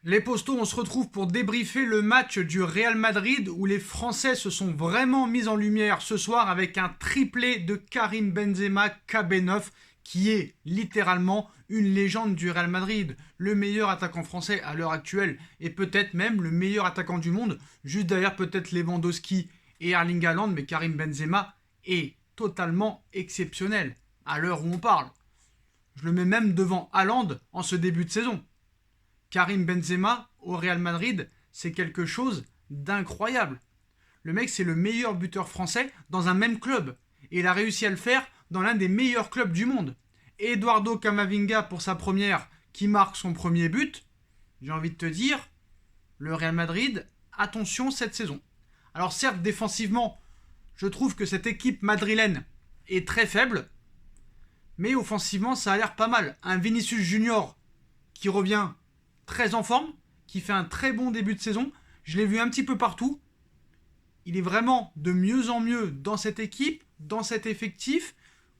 Les postos, on se retrouve pour débriefer le match du Real Madrid où les Français se sont vraiment mis en lumière ce soir avec un triplé de Karim Benzema KB9 qui est littéralement une légende du Real Madrid, le meilleur attaquant français à l'heure actuelle et peut-être même le meilleur attaquant du monde, juste derrière peut-être Lewandowski et Erling Haaland, mais Karim Benzema est totalement exceptionnel à l'heure où on parle. Je le mets même devant Haaland en ce début de saison. Karim Benzema au Real Madrid, c'est quelque chose d'incroyable. Le mec, c'est le meilleur buteur français dans un même club. Et il a réussi à le faire dans l'un des meilleurs clubs du monde. Eduardo Camavinga pour sa première, qui marque son premier but. J'ai envie de te dire, le Real Madrid, attention cette saison. Alors certes, défensivement, je trouve que cette équipe madrilène est très faible. Mais offensivement, ça a l'air pas mal. Un Vinicius Junior qui revient très en forme, qui fait un très bon début de saison. Je l'ai vu un petit peu partout. Il est vraiment de mieux en mieux dans cette équipe, dans cet effectif.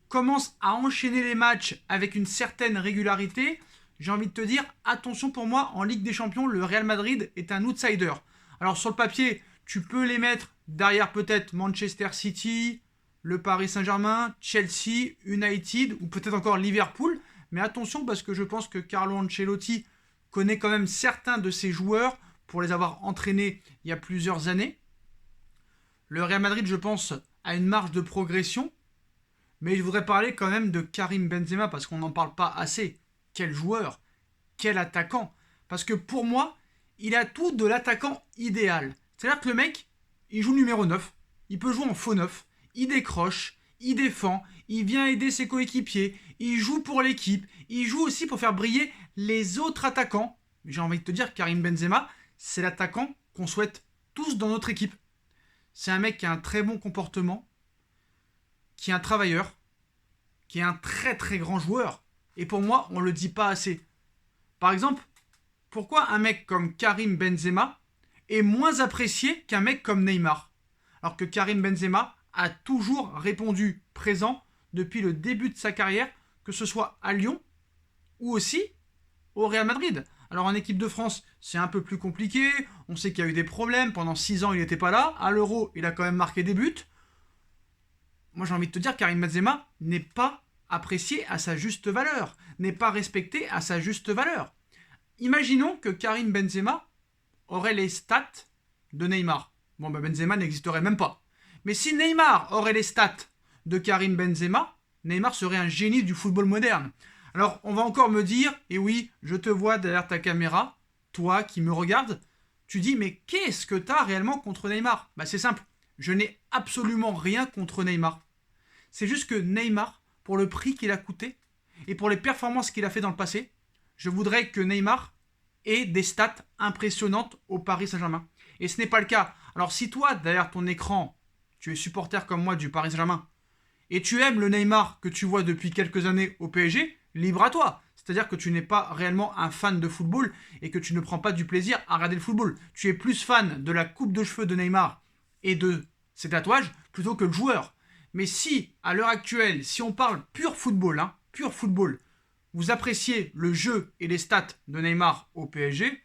Commence à enchaîner les matchs avec une certaine régularité. J'ai envie de te dire, attention pour moi, en Ligue des Champions, le Real Madrid est un outsider. Alors sur le papier, tu peux les mettre derrière peut-être Manchester City, le Paris Saint-Germain, Chelsea, United ou peut-être encore Liverpool. Mais attention parce que je pense que Carlo Ancelotti connaît quand même certains de ses joueurs pour les avoir entraînés il y a plusieurs années. Le Real Madrid, je pense, a une marge de progression. Mais je voudrais parler quand même de Karim Benzema parce qu'on n'en parle pas assez. Quel joueur, quel attaquant. Parce que pour moi, il a tout de l'attaquant idéal. C'est-à-dire que le mec, il joue numéro 9. Il peut jouer en faux 9. Il décroche, il défend, il vient aider ses coéquipiers, il joue pour l'équipe, il joue aussi pour faire briller les autres attaquants. J'ai envie de te dire, Karim Benzema, c'est l'attaquant qu'on souhaite tous dans notre équipe. C'est un mec qui a un très bon comportement, qui est un travailleur, qui est un très très grand joueur. Et pour moi, on ne le dit pas assez. Par exemple, pourquoi un mec comme Karim Benzema est moins apprécié qu'un mec comme Neymar? Alors que Karim Benzema a toujours répondu présent depuis le début de sa carrière, que ce soit à Lyon ou aussi au Real Madrid. Alors en équipe de France, c'est un peu plus compliqué. On sait qu'il y a eu des problèmes. Pendant 6 ans, il n'était pas là. À l'Euro, il a quand même marqué des buts. Moi, j'ai envie de te dire, Karim Benzema n'est pas apprécié à sa juste valeur, n'est pas respecté à sa juste valeur. Imaginons que Karim Benzema aurait les stats de Neymar. Bon, Benzema n'existerait même pas. Mais si Neymar aurait les stats de Karim Benzema, Neymar serait un génie du football moderne. Alors, on va encore me dire, et oui, je te vois derrière ta caméra, toi qui me regardes, tu dis, mais qu'est-ce que tu as réellement contre Neymar? C'est simple, je n'ai absolument rien contre Neymar. C'est juste que Neymar, pour le prix qu'il a coûté, et pour les performances qu'il a fait dans le passé, je voudrais que Neymar ait des stats impressionnantes au Paris Saint-Germain. Et ce n'est pas le cas. Alors si toi, derrière ton écran, tu es supporter comme moi du Paris Saint-Germain, et tu aimes le Neymar que tu vois depuis quelques années au PSG, libre à toi. C'est-à-dire que tu n'es pas réellement un fan de football et que tu ne prends pas du plaisir à regarder le football. Tu es plus fan de la coupe de cheveux de Neymar et de ses tatouages plutôt que le joueur. Mais si, à l'heure actuelle, si on parle pur football, pur football, vous appréciez le jeu et les stats de Neymar au PSG,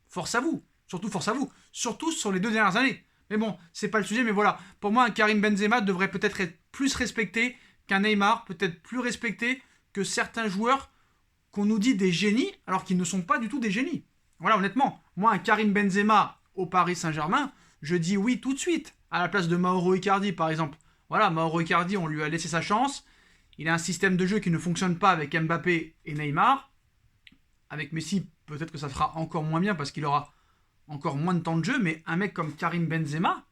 force à vous. Surtout force à vous. Surtout sur les 2 dernières années. Mais bon, c'est pas le sujet, mais voilà. Pour moi, un Karim Benzema devrait peut-être être plus respecté qu'un Neymar, peut-être plus respecté que certains joueurs qu'on nous dit des génies, alors qu'ils ne sont pas du tout des génies. Voilà, honnêtement. Moi, un Karim Benzema au Paris Saint-Germain, je dis oui tout de suite, à la place de Mauro Icardi, par exemple. Voilà, Mauro Icardi, on lui a laissé sa chance. Il a un système de jeu qui ne fonctionne pas avec Mbappé et Neymar. Avec Messi, peut-être que ça fera encore moins bien parce qu'il aura encore moins de temps de jeu, mais un mec comme Karim Benzema,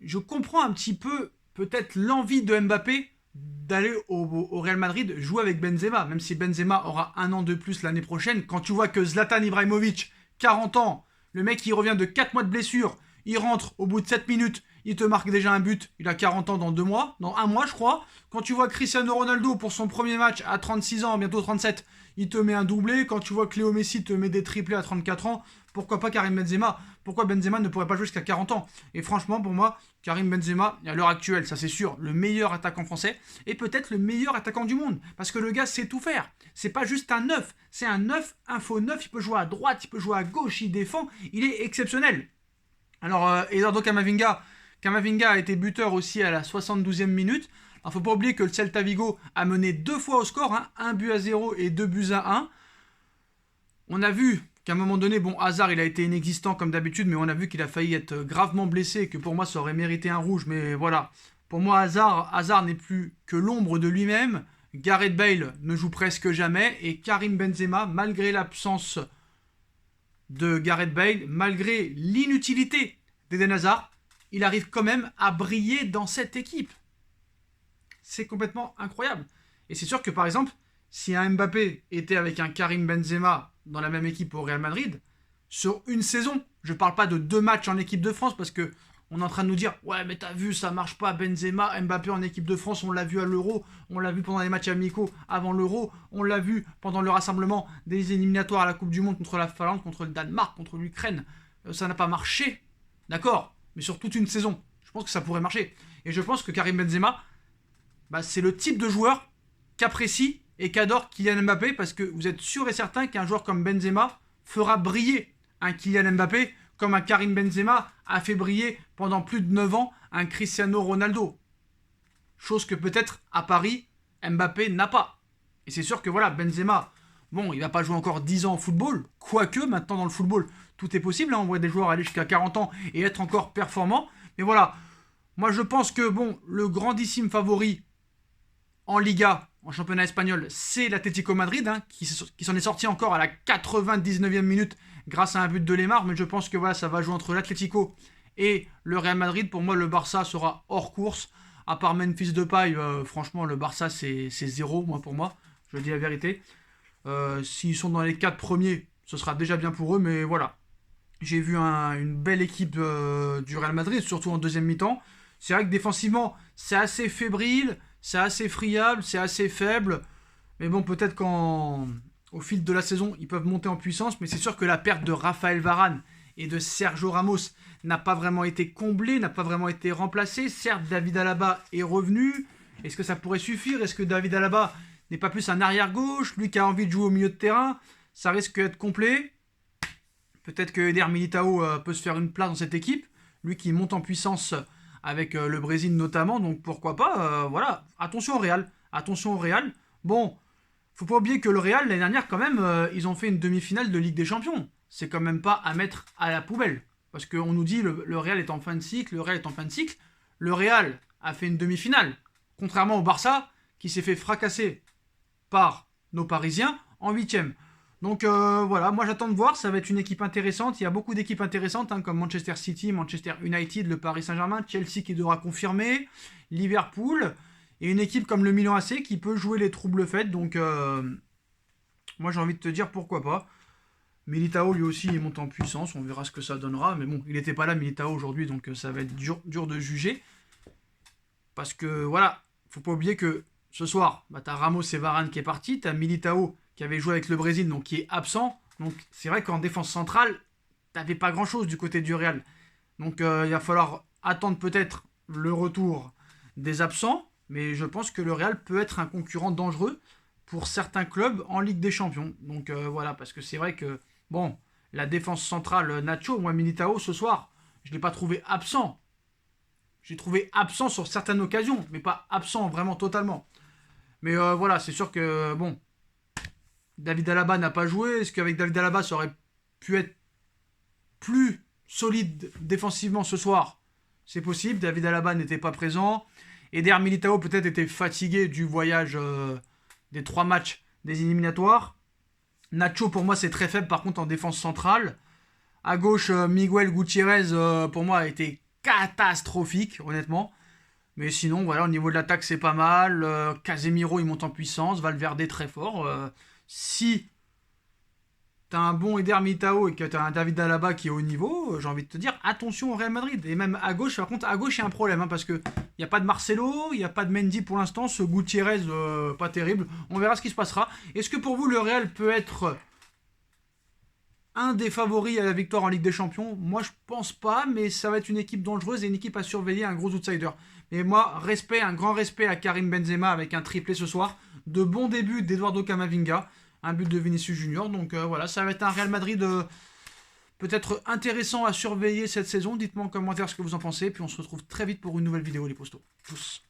je comprends un petit peu peut-être l'envie de Mbappé d'aller au Real Madrid jouer avec Benzema, même si Benzema aura 1 an de plus l'année prochaine. Quand tu vois que Zlatan Ibrahimovic, 40 ans, le mec il revient de 4 mois de blessure, il rentre au bout de 7 minutes, il te marque déjà un but, il a 40 ans dans 2 mois, dans 1 mois je crois. Quand tu vois Cristiano Ronaldo pour son premier match à 36 ans, bientôt 37, il te met un doublé. Quand tu vois que Léo Messi te met des triplés à 34 ans, pourquoi pas Karim Benzema? Pourquoi Benzema ne pourrait pas jouer jusqu'à 40 ans? Et franchement, pour moi, Karim Benzema, à l'heure actuelle, ça c'est sûr, le meilleur attaquant français et peut-être le meilleur attaquant du monde. Parce que le gars sait tout faire. C'est pas juste un neuf, c'est un neuf, un faux neuf. Il peut jouer à droite, il peut jouer à gauche, il défend. Il est exceptionnel. Alors, Eduardo Camavinga a été buteur aussi à la 72e minute. Alors, faut pas oublier que le Celta Vigo a mené 2 fois au score, hein, 1 but à 0 et 2 buts à 1. On a vu qu'à un moment donné, bon, Hazard, il a été inexistant comme d'habitude, mais on a vu qu'il a failli être gravement blessé et que pour moi, ça aurait mérité un rouge. Mais voilà, pour moi, Hazard n'est plus que l'ombre de lui-même. Gareth Bale ne joue presque jamais et Karim Benzema, malgré l'absence de Gareth Bale, malgré l'inutilité d'Eden Hazard, il arrive quand même à briller dans cette équipe. C'est complètement incroyable. Et c'est sûr que par exemple, si un Mbappé était avec un Karim Benzema dans la même équipe au Real Madrid, sur une saison, je ne parle pas de 2 matchs en équipe de France parce que on est en train de nous dire ouais mais t'as vu ça marche pas Benzema, Mbappé en équipe de France, on l'a vu à l'Euro, on l'a vu pendant les matchs amicaux avant l'Euro, on l'a vu pendant le rassemblement des éliminatoires à la Coupe du Monde contre la Finlande, contre le Danemark, contre l'Ukraine, ça n'a pas marché, d'accord, mais sur toute une saison, je pense que ça pourrait marcher. Et je pense que Karim Benzema, c'est le type de joueur qu'apprécie et qu'adore Kylian Mbappé parce que vous êtes sûr et certain qu'un joueur comme Benzema fera briller un Kylian Mbappé comme un Karim Benzema a fait briller pendant plus de 9 ans un Cristiano Ronaldo. Chose que peut-être à Paris, Mbappé n'a pas. Et c'est sûr que voilà, Benzema, bon, il va pas jouer encore 10 ans au football, quoique maintenant dans le football, tout est possible, hein, on voit des joueurs aller jusqu'à 40 ans et être encore performants. Mais voilà, moi je pense que bon, le grandissime favori en Liga, en championnat espagnol, c'est l'Atlético Madrid, hein, qui s'en est sorti encore à la 99e minute grâce à un but de Lemar, mais je pense que voilà, ça va jouer entre l'Atlético et le Real Madrid. Pour moi, le Barça sera hors course, à part Memphis Depay, franchement, le Barça, c'est 0, pour moi, je dis la vérité. S'ils sont dans les 4 premiers, ce sera déjà bien pour eux, mais voilà. J'ai vu une belle équipe du Real Madrid, surtout en deuxième mi-temps. C'est vrai que défensivement, c'est assez fébrile, c'est assez friable, c'est assez faible. Mais bon, peut-être qu'au fil de la saison, ils peuvent monter en puissance. Mais c'est sûr que la perte de Raphaël Varane et de Sergio Ramos n'a pas vraiment été comblée, n'a pas vraiment été remplacée. Certes, David Alaba est revenu. Est-ce que ça pourrait suffire? Est-ce que David Alaba n'est pas plus un arrière-gauche? Lui qui a envie de jouer au milieu de terrain, ça risque d'être complet. Peut-être que Eder Militao peut se faire une place dans cette équipe. Lui qui monte en puissance avec le Brésil notamment. Donc pourquoi pas, voilà. Attention au Real. Attention au Real. Bon, faut pas oublier que le Real, l'année dernière, quand même, ils ont fait une demi-finale de Ligue des Champions. C'est quand même pas à mettre à la poubelle. Parce qu'on nous dit le Real est en fin de cycle, le Real est en fin de cycle. Le Real a fait une demi-finale. Contrairement au Barça, qui s'est fait fracasser par nos Parisiens en 8e. Donc voilà, moi j'attends de voir, ça va être une équipe intéressante. Il y a beaucoup d'équipes intéressantes, hein, comme Manchester City, Manchester United, le Paris Saint-Germain, Chelsea qui devra confirmer, Liverpool, et une équipe comme le Milan AC qui peut jouer les troubles faits. Donc moi j'ai envie de te dire pourquoi pas. Militao lui aussi il monte en puissance, on verra ce que ça donnera. Mais bon, il n'était pas là Militao aujourd'hui, donc ça va être dur de juger. Parce que voilà, faut pas oublier que ce soir, t'as Ramos et Varane qui est parti, t'as Militao qui avait joué avec le Brésil, donc qui est absent. Donc c'est vrai qu'en défense centrale, t'avais pas grand-chose du côté du Real. Donc il va falloir attendre peut-être le retour des absents, mais je pense que le Real peut être un concurrent dangereux pour certains clubs en Ligue des Champions. Donc voilà, parce que c'est vrai que, bon, la défense centrale Nacho, moi Militao ce soir, je ne l'ai pas trouvé absent. J'ai trouvé absent sur certaines occasions, mais pas absent vraiment totalement. Mais voilà, c'est sûr que, bon, David Alaba n'a pas joué. Est-ce qu'avec David Alaba, ça aurait pu être plus solide défensivement ce soir? C'est possible. David Alaba n'était pas présent. Eder Militao peut-être était fatigué du voyage des 3 matchs des éliminatoires. Nacho, pour moi, c'est très faible, par contre, en défense centrale. À gauche, Miguel Gutiérrez, pour moi, a été catastrophique, honnêtement. Mais sinon, voilà, au niveau de l'attaque, c'est pas mal. Casemiro, il monte en puissance. Valverde, très fort. Si t'as un bon Eder Militao et que t'as un David Alaba qui est au niveau, j'ai envie de te dire attention au Real Madrid. Et même à gauche, par contre, à gauche, il y a un problème, hein, parce que il n'y a pas de Marcelo, il n'y a pas de Mendy pour l'instant, ce Gutiérrez, pas terrible. On verra ce qui se passera. Est-ce que pour vous, le Real peut être un des favoris à la victoire en Ligue des Champions? Moi, je pense pas, mais ça va être une équipe dangereuse et une équipe à surveiller, un gros outsider. Mais moi, respect, un grand respect à Karim Benzema avec un triplé ce soir. De bons débuts d'Eduardo Camavinga, un but de Vinicius Junior. Donc voilà, ça va être un Real Madrid peut-être intéressant à surveiller cette saison. Dites-moi en commentaire ce que vous en pensez. Puis on se retrouve très vite pour une nouvelle vidéo, les postos. Tous.